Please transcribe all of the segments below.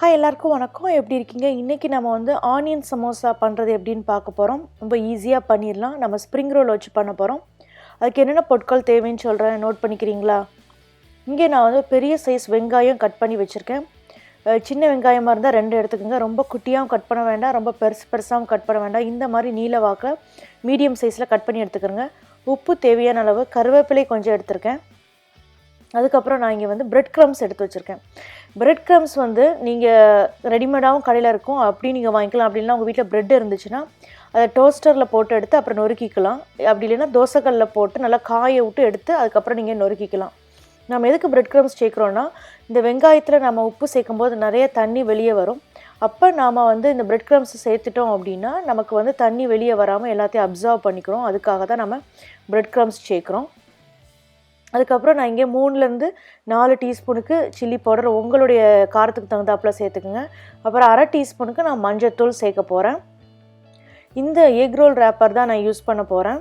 Hi எல்லாருக்கும் வணக்கம். எப்படி இருக்கீங்க? இன்றைக்கி நம்ம வந்து ஆனியன் சமோசா பண்ணுறது எப்படின்னு பார்க்க போகிறோம். ரொம்ப ஈஸியாக பண்ணிடலாம். நம்ம ஸ்ப்ரிங் ரோல் வச்சு பண்ண போகிறோம். அதுக்கு என்னென்ன பொருட்கள் தேவைன்னு சொல்கிறேன், நோட் பண்ணிக்கிறீங்களா? இங்கே நான் வந்து பெரிய சைஸ் வெங்காயம் கட் பண்ணி வச்சுருக்கேன். சின்ன வெங்காயமாக இருந்தால் 2 எடுத்துக்கோங்க. ரொம்ப குட்டியாகவும் கட் பண்ண வேண்டாம், ரொம்ப பெருசாகவும் கட் பண்ண வேண்டாம். இந்த மாதிரி நீல வாக்கில் மீடியம் சைஸில் கட் பண்ணி எடுத்துக்கிறேங்க. உப்பு தேவையான அளவு, கருவேப்பிலை கொஞ்சம் எடுத்திருக்கேன். அதுக்கப்புறம் நான் இங்கே வந்து பிரெட் க்ரம்ஸ் எடுத்து வச்சுருக்கேன். பிரெட் க்ரம்ஸ் வந்து நீங்கள் ரெடிமேடாகவும் கடையில் இருக்கும், அப்படி நீங்கள் வாங்கிக்கலாம். அப்படி இல்லைனா உங்கள் வீட்டில் ப்ரெட் இருந்துச்சுன்னா அதை டோஸ்டரில் போட்டு எடுத்து அப்புறம் நொறுக்கிக்கலாம். அப்படி இல்லைன்னா தோசைக்கல்லில் போட்டு நல்லா காய விட்டு எடுத்து அதுக்கப்புறம் நீங்கள் நொறுக்கிக்கலாம். நம்ம எதுக்கு பிரெட் க்ரம்ஸ் சேர்க்குறோன்னா, இந்த வெங்காயத்தில் நம்ம உப்பு சேர்க்கும் போது நிறைய தண்ணி வெளியே வரும். அப்போ நாம் வந்து இந்த பிரெட் க்ரம்ஸ் சேர்த்துட்டோம் அப்படின்னா நமக்கு வந்து தண்ணி வெளியே வராமல் எல்லாத்தையும் அப்சர்வ் பண்ணிக்கிறோம். அதுக்காக தான் நம்ம பிரெட் க்ரம்ஸ் சேர்க்குறோம். அதுக்கப்புறம் நான் இங்கே 3லேருந்து 4 டீஸ்பூனுக்கு சில்லி பவுடர் உங்களுடைய காரத்துக்கு தகுந்தாப்பில் சேர்த்துக்குங்க. அப்புறம் அரை டீஸ்பூனுக்கு நான் மஞ்சத்தூள் சேர்க்க போகிறேன். இந்த எக் ரோல் ரேப்பர் தான் நான் யூஸ் பண்ண போகிறேன்.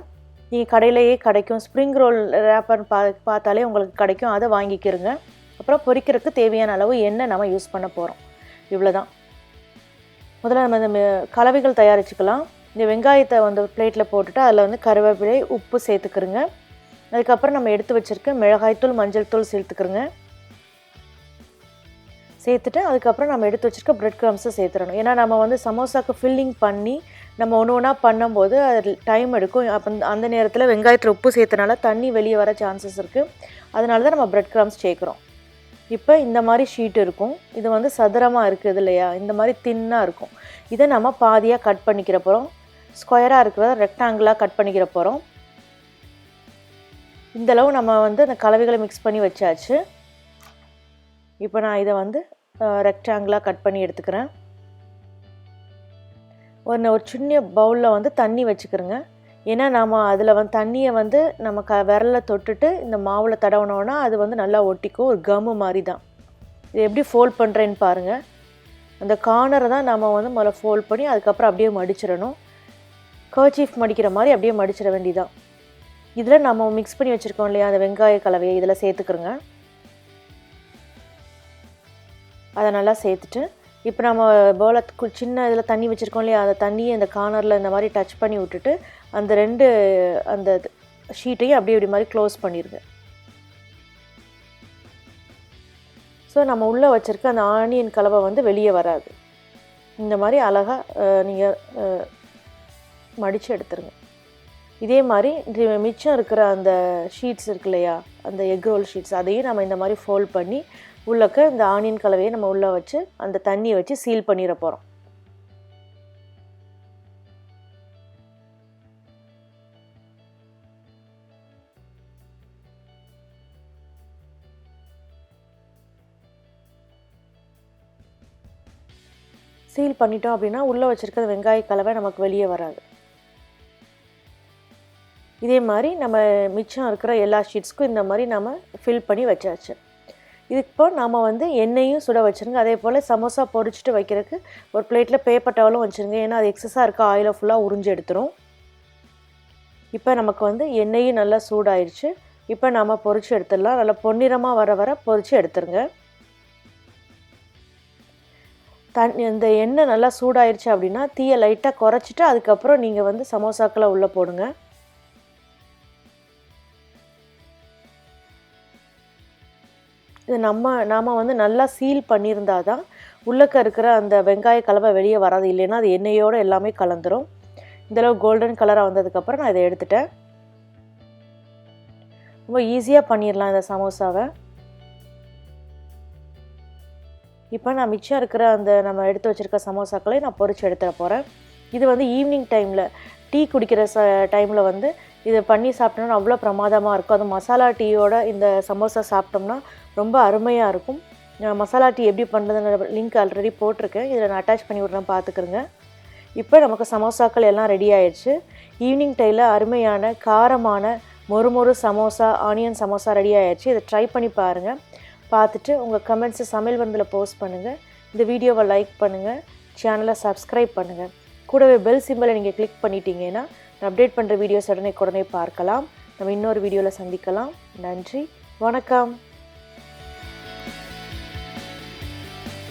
நீங்கள் கடையிலேயே கிடைக்கும், ஸ்ப்ரிங் ரோல் ரேப்பர் பார்த்தாலே உங்களுக்கு கிடைக்கும், அதை வாங்கிக்கிறங்க. அப்புறம் பொரிக்கிறதுக்கு தேவையான அளவு எண்ணெய் நம்ம யூஸ் பண்ண போகிறோம். இவ்வளோ தான். முதல்ல நம்ம இந்த கலவைகள் தயாரிச்சுக்கலாம். இந்த வெங்காயத்தை வந்து பிளேட்டில் போட்டுட்டு அதில் வந்து கருவேப்பிலை, உப்பு சேர்த்துக்கிறங்க. அதுக்கப்புறம் நம்ம எடுத்து வச்சுருக்க மிளகாய்த்தூள், மஞ்சள் தூள் சேர்த்துக்கிறோங்க. சேர்த்துட்டு அதுக்கப்புறம் நம்ம எடுத்து வச்சுருக்க பிரெட் க்ரம்ஸை சேர்த்துடணும். ஏன்னா நம்ம வந்து சமோசாவுக்கு ஃபில்லிங் பண்ணி நம்ம ஒன்று ஒன்றா பண்ணும்போது அது டைம் எடுக்கும். அப்போ அந்த நேரத்தில் வெங்காயத்தில் உப்பு சேர்த்தனால தண்ணி வெளியே வர சான்சஸ் இருக்குது. அதனால தான் நம்ம பிரெட் க்ரம்ஸ் சேர்க்குறோம். இப்போ இந்த மாதிரி ஷீட் இருக்கும். இது வந்து சதுரமாக இருக்குது இல்லையா, இந்த மாதிரி தின்னாக இருக்கும். இதை நம்ம பாதியாக கட் பண்ணிக்கிற போகிறோம். ஸ்கொயராக இருக்கிறத ரெக்டாங்கிளாக கட் பண்ணிக்கிற போகிறோம். இந்தளவு நம்ம வந்து அந்த கலவைகளை மிக்ஸ் பண்ணி வச்சாச்சு. இப்போ நான் இதை வந்து ரெக்டாங்கிளாக கட் பண்ணி எடுத்துக்கிறேன். ஒரு சின்ன பவுலில் வந்து தண்ணி வச்சுக்கிறேங்க. ஏன்னா நம்ம அதில் வந்து தண்ணியை வந்து நம்ம விரலில் தொட்டுட்டு இந்த மாவில் தடவினோன்னா அது வந்து நல்லா ஒட்டிக்கும். ஒரு கம்மு மாதிரி தான். இது எப்படி ஃபோல்ட் பண்ணுறேன்னு பாருங்கள். அந்த கார்னரை தான் நம்ம வந்து முதல்ல ஃபோல்ட் பண்ணி அதுக்கப்புறம் அப்படியே மடிச்சிடணும். கர்ச்சீஃப் மடிக்கிற மாதிரி அப்படியே மடிச்சிட வேண்டியதான். இதில் நம்ம மிக்ஸ் பண்ணி வச்சுருக்கோம் இல்லையா, அந்த வெங்காய கலவையை இதில் சேர்த்துக்கிறோங்க. அதை நல்லா சேர்த்துட்டு இப்போ நம்ம பவுலில் சின்ன இதில் தண்ணி வச்சுருக்கோம் இல்லையா, அந்த தண்ணியை இந்த கார்னரில் இந்த மாதிரி டச் பண்ணி விட்டுட்டு அந்த 2 அந்த ஷீட்டையும் அப்படியே இப்படி மாதிரி க்ளோஸ் பண்ணிடுங்க. ஸோ நம்ம உள்ளே வச்சுருக்க அந்த ஆனியன் கலவை வந்து வெளியே வராது. இந்த மாதிரி அழகாக நீங்கள் மடித்து எடுத்துருங்க. இதே மாதிரி மிச்சம் இருக்கிற அந்த ஷீட்ஸ் இருக்கு இல்லையா, அந்த எக் ரோல் ஷீட்ஸ், அதையும் நம்ம இந்த மாதிரி ஃபோல்ட் பண்ணி உள்ளக்க இந்த ஆனியன் கலவையை நம்ம உள்ளே வச்சு அந்த தண்ணியை வச்சு சீல் பண்ணிட போகிறோம். சீல் பண்ணிட்டோம் அப்படின்னா உள்ளே வச்சுருக்கிற வெங்காய கலவை நமக்கு வெளியே வராது. இதே மாதிரி நம்ம மிச்சம் இருக்கிற எல்லா ஷீட்ஸ்க்கும் இந்த மாதிரி நம்ம ஃபில் பண்ணி வச்சாச்சு. இப்போ நாம் வந்து எண்ணெயும் சுட வச்சுருங்க. அதே போல் சமோசா பொரிச்சிட்டு வைக்கிறதுக்கு ஒரு பிளேட்டில் பேப்பர் டவலும் வச்சுருங்க. ஏன்னா அது எக்ஸஸாக இருக்க ஆயிலை ஃபுல்லாக உறிஞ்சி எடுத்துரும். இப்போ நமக்கு வந்து எண்ணெயும் நல்லா சூடாயிடுச்சு. இப்போ நம்ம பொரிச்சு எடுத்துடலாம். நல்லா பொன்னிறமாக வர பொரிச்சு எடுத்துருங்க. இந்த எண்ணெய் நல்லா சூடாயிடுச்சு அப்படின்னா தீயை லைட்டாக குறைச்சிட்டு அதுக்கப்புறம் நீங்கள் வந்து சமோசாக்களை உள்ளே போடுங்க. இது நாம் வந்து நல்லா சீல் பண்ணியிருந்தால் தான் உள்ளக்க இருக்கிற அந்த வெங்காய கலவை வெளியே வராது. இல்லைன்னா அது எண்ணெயோடு எல்லாமே கலந்துரும். இந்தளவு கோல்டன் கலராக வந்ததுக்கப்புறம் நான் இதை எடுத்துட்டேன். ரொம்ப ஈஸியாக பண்ணிடலாம் இந்த சமோசாவை. இப்போ நான் மிச்சம் இருக்கிற அந்த நம்ம எடுத்து வச்சுருக்க சமோசாக்களை நான் பொரிச்சு எடுத்துட போகிறேன். இது வந்து ஈவினிங் டைமில் டீ குடிக்கிற டைமில் வந்து இதை பண்ணி சாப்பிட்டோம்னா அவ்வளோ பிரமாதமாக இருக்கும். அது மசாலா டீயோட இந்த சமோசா சாப்பிட்டோம்னா ரொம்ப அருமையாக இருக்கும். மசாலா டீ எப்படி பண்ணுறதுங்கிற லிங்க் ஆல்ரெடி போட்டிருக்கேன். இதில் நான் அட்டாச் பண்ணி விட்றேன், பார்த்துக்கிறேங்க. இப்போ நமக்கு சமோசாக்கள் எல்லாம் ரெடி ஆயிடுச்சு. ஈவினிங் டைமில் அருமையான காரமான மொறு சமோசா, ஆனியன் சமோசா ரெடி ஆயிடுச்சு. இதை ட்ரை பண்ணி பாருங்கள். பார்த்துட்டு உங்கள் கமெண்ட்ஸை சமையல் வந்தில் போஸ்ட் பண்ணுங்கள். இந்த வீடியோவை லைக் பண்ணுங்கள், சேனலை சப்ஸ்கிரைப் பண்ணுங்கள். கூடவே பெல் சிம்பலை நீங்கள் கிளிக் பண்ணிட்டீங்கன்னா நான் அப்டேட் பண்ணுற வீடியோஸ் உடனே பார்க்கலாம். நம்ம இன்னொரு வீடியோவில் சந்திக்கலாம். நன்றி, வணக்கம்.